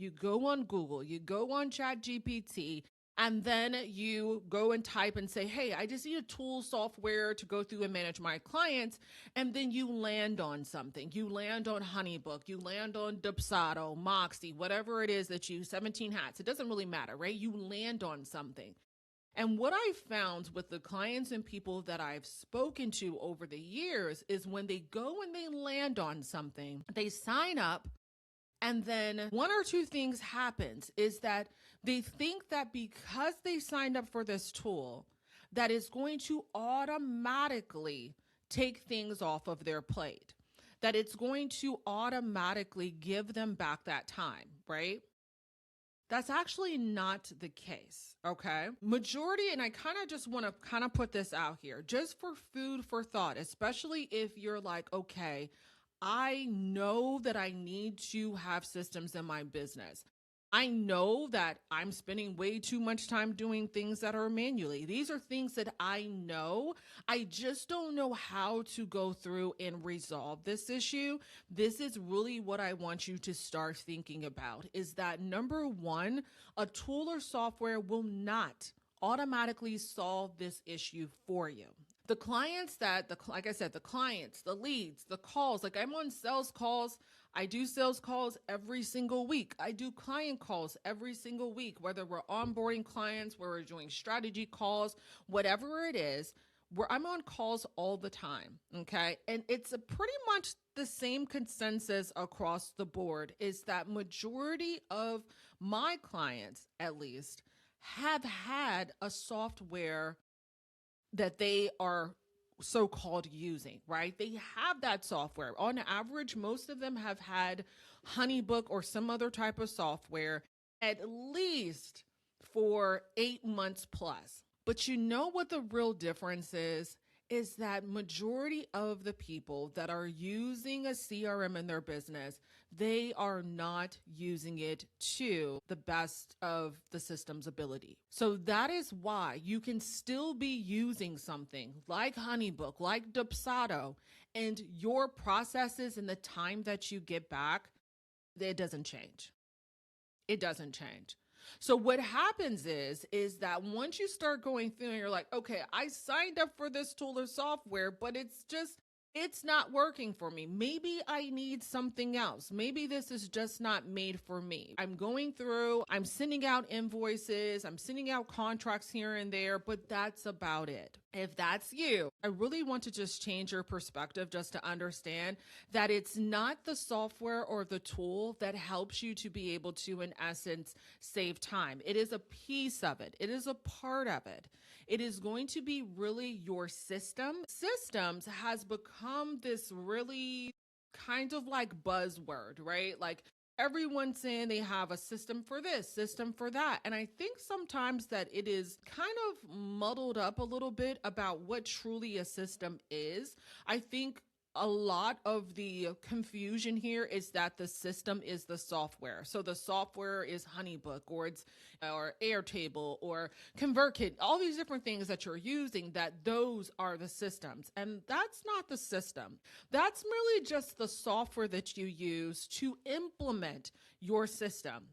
You go on Google, you go on ChatGPT, and then you go and type and say, hey, I just need a tool software to go through and manage my clients. And then you land on something. You land on HoneyBook, you land on Dubsado, Moxie, whatever it is that you, 17 hats. It doesn't really matter, right? You land on something. And what I found with the clients and people that I've spoken to over the years is when they go and they land on something, they sign up. And then one or two things happens is that they think that because they signed up for this tool, that it's going to automatically take things off of their plate, that it's going to automatically give them back that time, right? That's actually not the case, okay? Majority, and I kind of just want to put this out here, just for food for thought, especially if you're like, okay, I know that I need to have systems in my business. I know that I'm spending way too much time doing things that are manually. These are things that I know. I just don't know how to go through and resolve this issue. This is really what I want you to start thinking about, is that number one, a tool or software will not automatically solve this issue for you. The clients like I said, the clients, the leads, the calls, like I'm on sales calls. I do sales calls every single week. I do client calls every single week, whether we're onboarding clients, where we're doing strategy calls, whatever it is, where I'm on calls all the time. Okay. And it's a pretty much the same consensus across the board, is that majority of my clients, at least, have had a software that they are so-called using, right? They have that software. On average, most of them have had HoneyBook or some other type of software at least for 8 months plus. But you know what the real difference is that majority of the people that are using a CRM in their business, they are not using it to the best of the system's ability. So that is why you can still be using something like HoneyBook, like Dubsado, and your processes and the time that you get back, it doesn't change. It doesn't change. So what happens is that once you start going through and you're like, okay, I signed up for this tool or software, but it's not working for me. Maybe I need something else. Maybe this is just not made for me. I'm going through, I'm sending out invoices, I'm sending out contracts here and there, but that's about it. If that's you, I really want to just change your perspective just to understand that it's not the software or the tool that helps you to be able to, in essence, save time. It is a piece of it. It is a part of it. It is going to be really your system. Systems has become this really kind of like buzzword, right? Like everyone's saying they have a system for this, system for that. And I think sometimes that it is kind of muddled up a little bit about what truly a system is. I think a lot of the confusion here is that the system is the software. So the software is HoneyBook or Airtable or ConvertKit, all these different things that you're using, that those are the systems. And that's not the system. That's merely just the software that you use to implement your system.